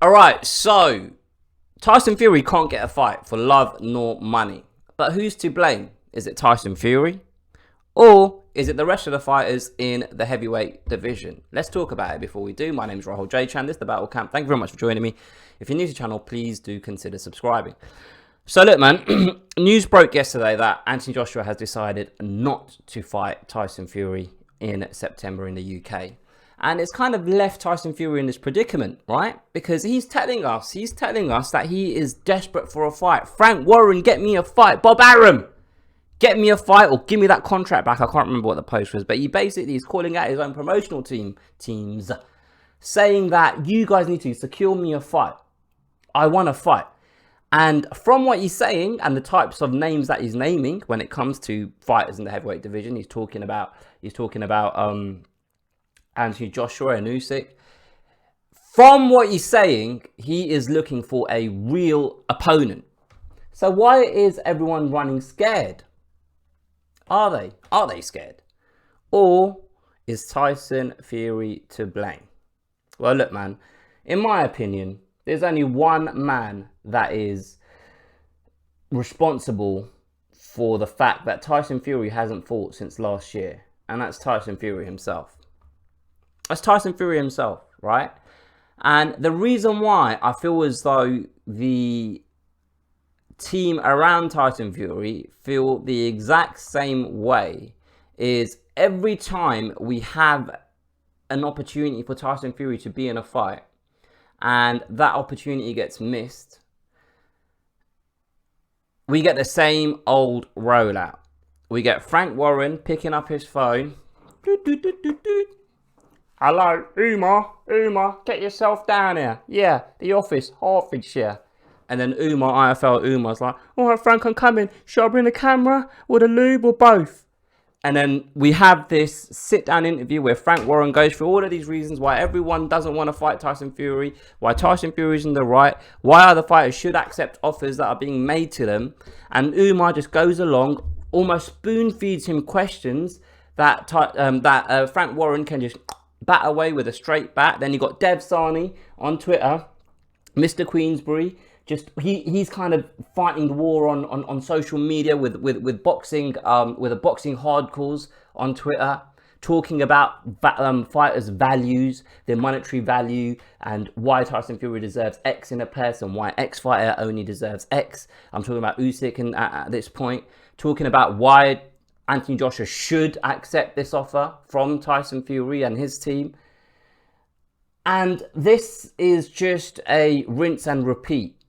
All right, so Tyson Fury can't get a fight for love nor money. But who's to blame? Is it Tyson Fury? Or is it the rest of the fighters in the heavyweight division? Let's talk about it before we do. My name is Rahul J. Chan. This is the Battle Camp. Thank you very much for joining me. If you're new to the channel, please do consider subscribing. So look, man, news broke yesterday that Anthony Joshua has decided not to fight Tyson Fury in September in the UK. And it's kind of left Tyson Fury in this predicament, right? Because he's telling us that he is desperate for a fight. Frank Warren, get me a fight. Bob Arum, get me a fight or give me that contract back. I can't remember what the post was, but he basically is calling out his own promotional teams, saying that you guys need to secure me a fight. I want a fight. And from what he's saying and the types of names that he's naming when it comes to fighters in the heavyweight division, he's talking about Anthony Joshua and Usyk. From what he's saying, he is looking for a real opponent. So why is everyone running scared? Are they? Are they scared? Or is Tyson Fury to blame? Well, look, man, in my opinion, there's only one man that is responsible for the fact that Tyson Fury hasn't fought since last year, and that's Tyson Fury himself. That's Tyson Fury himself, right? And the reason why I feel as though the team around Tyson Fury feel the exact same way is every time we have an opportunity for Tyson Fury to be in a fight and that opportunity gets missed, we get the same old rollout. We get Frank Warren picking up his phone. Hello, Umar, get yourself down here. Yeah, the office, Hertfordshire. And then Umar's like, all right, Frank, I'm coming. Should I bring the camera or the lube or both? And then we have this sit-down interview where Frank Warren goes through all of these reasons why everyone doesn't want to fight Tyson Fury, why Tyson Fury is in the right, why other fighters should accept offers that are being made to them. And Umar just goes along, almost spoon-feeds him questions that Frank Warren can just bat away with a straight bat. Then you got Dev Sani on Twitter, Mr. Queensbury, just he's kind of fighting the war on social media with boxing with a boxing hardcores on Twitter, talking about fighters' values, their monetary value, and why Tyson Fury deserves X in a person, why X fighter only deserves X. I'm talking about Usyk and at this point, talking about why Anthony Joshua should accept this offer from Tyson Fury and his team. And this is just a rinse and repeat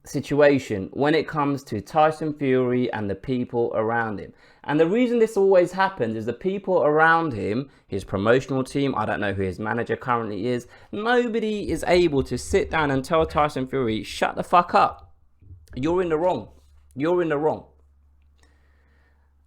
situation when it comes to Tyson Fury and the people around him. And the reason this always happens is the people around him, his promotional team, I don't know who his manager currently is, nobody is able to sit down and tell Tyson Fury, shut the fuck up. You're in the wrong. You're in the wrong.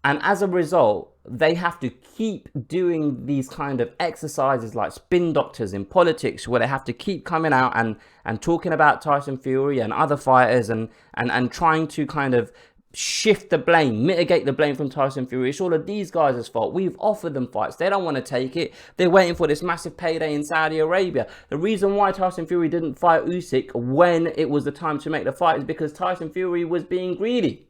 And as a result, they have to keep doing these kind of exercises like spin doctors in politics, where they have to keep coming out and talking about Tyson Fury and other fighters and trying to kind of shift the blame, mitigate the blame from Tyson Fury. It's all of these guys' fault. We've offered them fights. They don't want to take it. They're waiting for this massive payday in Saudi Arabia. The reason why Tyson Fury didn't fight Usyk when it was the time to make the fight is because Tyson Fury was being greedy.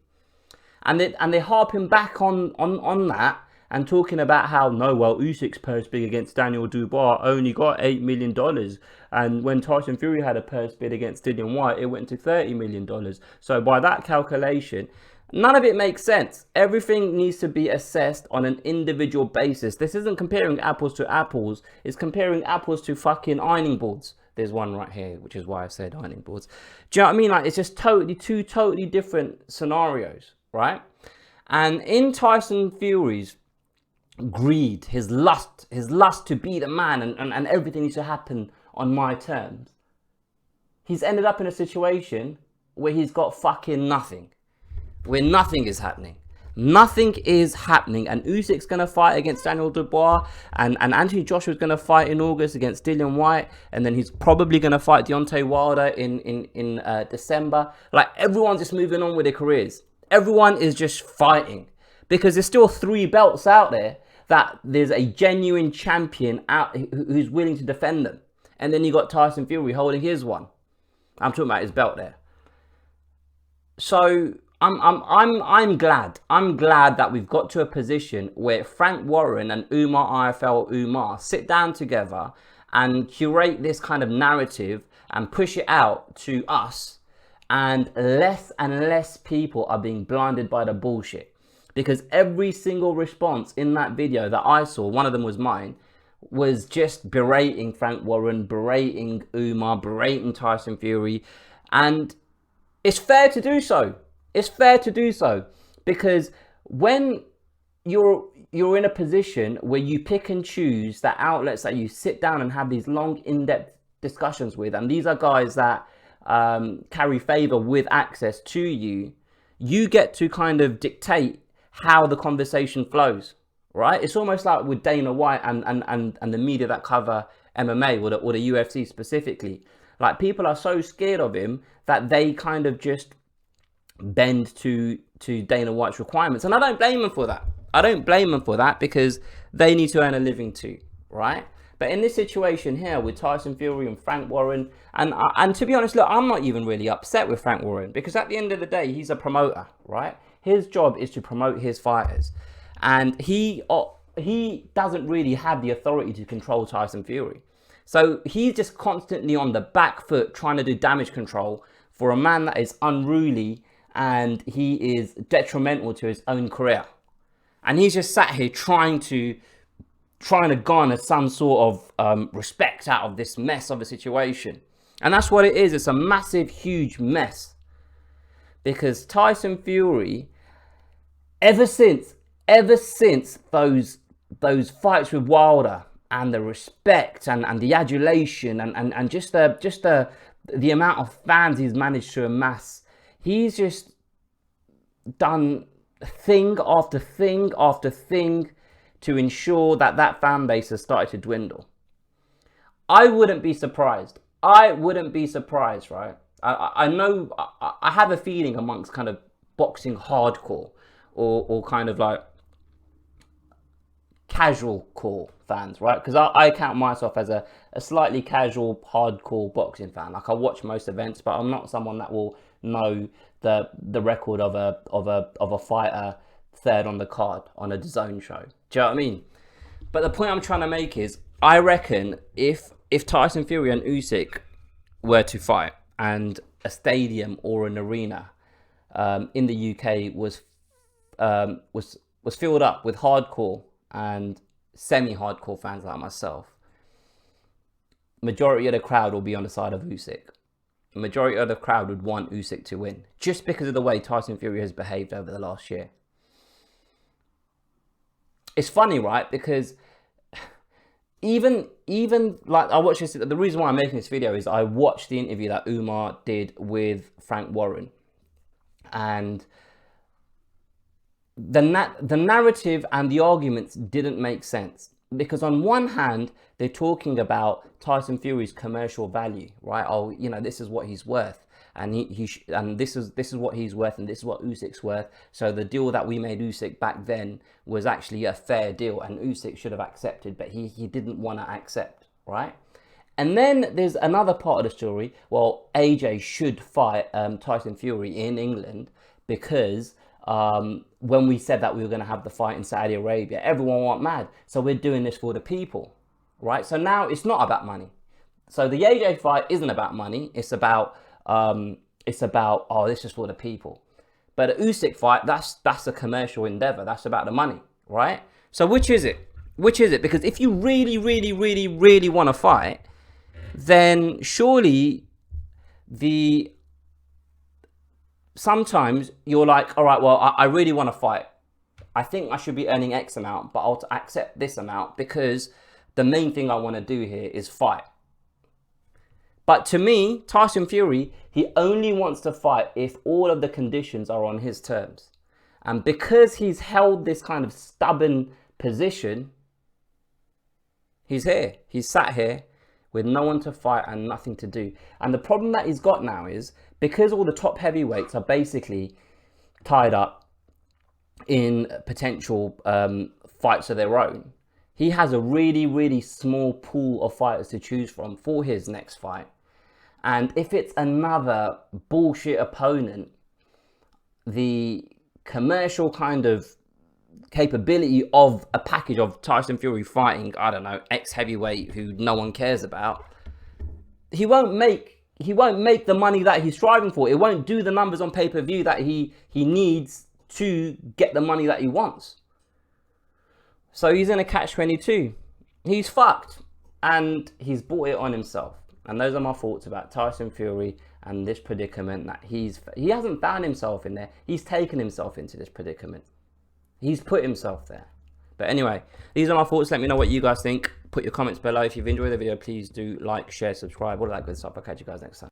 And they're harping back on that and talking about how, no, well, Usyk's purse bid against Daniel Dubois only got $8 million. And when Tyson Fury had a purse bid against Dillian Whyte, it went to $30 million. So by that calculation, none of it makes sense. Everything needs to be assessed on an individual basis. This isn't comparing apples to apples. It's comparing apples to fucking ironing boards. There's one right here, which is why I said ironing boards. Do you know what I mean? Like, it's just two totally different scenarios. Right? And in Tyson Fury's greed, his lust to be the man and everything needs to happen on my terms, he's ended up in a situation where he's got fucking nothing. Where nothing is happening. Nothing is happening. And Usyk's going to fight against Daniel Dubois. And Anthony Joshua's going to fight in August against Dillian Whyte. And then he's probably going to fight Deontay Wilder in December. Like, everyone's just moving on with their careers. Everyone is just fighting because there's still 3 belts out there that there's a genuine champion out who's willing to defend them. And then you got Tyson Fury holding his one. I'm talking about his belt there. So I'm glad. I'm glad that we've got to a position where Frank Warren and Umar sit down together and curate this kind of narrative and push it out to us, and less people are being blinded by the bullshit. Because every single response in that video that I saw, one of them was mine, was just berating Frank Warren, berating Umar, berating Tyson Fury. And it's fair to do so. It's fair to do so, because when you're in a position where you pick and choose the outlets that you sit down and have these long, in-depth discussions with, and these are guys that carry favor with access to you, you get to kind of dictate how the conversation flows, right? It's almost like with Dana White and the media that cover MMA or the UFC specifically. Like, people are so scared of him that they kind of just bend to Dana White's requirements. And I don't blame them for that. I don't blame them for that, because they need to earn a living too, right? But in this situation here with Tyson Fury and Frank Warren, and to be honest, look, I'm not even really upset with Frank Warren, because at the end of the day, he's a promoter, right? His job is to promote his fighters. And he doesn't really have the authority to control Tyson Fury. So he's just constantly on the back foot trying to do damage control for a man that is unruly, and he is detrimental to his own career. And he's just sat here trying to garner some sort of respect out of this mess of a situation. And that's what it is. It's a massive, huge mess. Because Tyson Fury, ever since those fights with Wilder, and the respect and the adulation and just the amount of fans he's managed to amass, he's just done thing after thing after thing to ensure that fan base has started to dwindle. I wouldn't be surprised. I wouldn't be surprised, right? I know, I have a feeling amongst kind of boxing hardcore or kind of like casual core fans, right? Because I count myself as a slightly casual hardcore boxing fan. Like, I watch most events, but I'm not someone that will know the record of a fighter third on the card on a DAZN show. Do you know what I mean? But the point I'm trying to make is, I reckon if Tyson Fury and Usyk were to fight, and a stadium or an arena in the UK was filled up with hardcore and semi-hardcore fans like myself, majority of the crowd will be on the side of Usyk. The majority of the crowd would want Usyk to win, just because of the way Tyson Fury has behaved over the last year. It's funny, right? Because even like, I watched this, the reason why I'm making this video is I watched the interview that Umar did with Frank Warren, and the narrative and the arguments didn't make sense, because on one hand they're talking about Tyson Fury's commercial value, right? Oh, you know, this is what he's worth, and this is what he's worth, and this is what Usyk's worth. So the deal that we made Usyk back then was actually a fair deal, and Usyk should have accepted, but he didn't want to accept, right? And then there's another part of the story. Well, AJ should fight Tyson Fury in England, because when we said that we were going to have the fight in Saudi Arabia, everyone went mad. So we're doing this for the people, right? So now it's not about money. So the AJ fight isn't about money. It's about oh, this is for the people. But the Usyk fight, that's a commercial endeavor. That's about the money, right? So which is it? Which is it? Because if you really, really, really, really want to fight, then surely sometimes you're like, all right, well, I really want to fight. I think I should be earning X amount, but I'll accept this amount because the main thing I want to do here is fight. But to me, Tyson Fury, he only wants to fight if all of the conditions are on his terms. And because he's held this kind of stubborn position, he's here. He's sat here with no one to fight and nothing to do. And the problem that he's got now is, because all the top heavyweights are basically tied up in potential fights of their own, he has a really, really small pool of fighters to choose from for his next fight. And if it's another bullshit opponent, the commercial kind of capability of a package of Tyson Fury fighting, I don't know, ex-heavyweight who no one cares about, he won't make the money that he's striving for. It won't do the numbers on pay-per-view that he needs to get the money that he wants. So he's in a catch-22. He's fucked. And he's brought it on himself. And those are my thoughts about Tyson Fury and this predicament that he hasn't found himself in there. He's taken himself into this predicament. He's put himself there. But anyway, these are my thoughts. Let me know what you guys think. Put your comments below. If you've enjoyed the video, please do like, share, subscribe, all that good stuff. I'll catch you guys next time.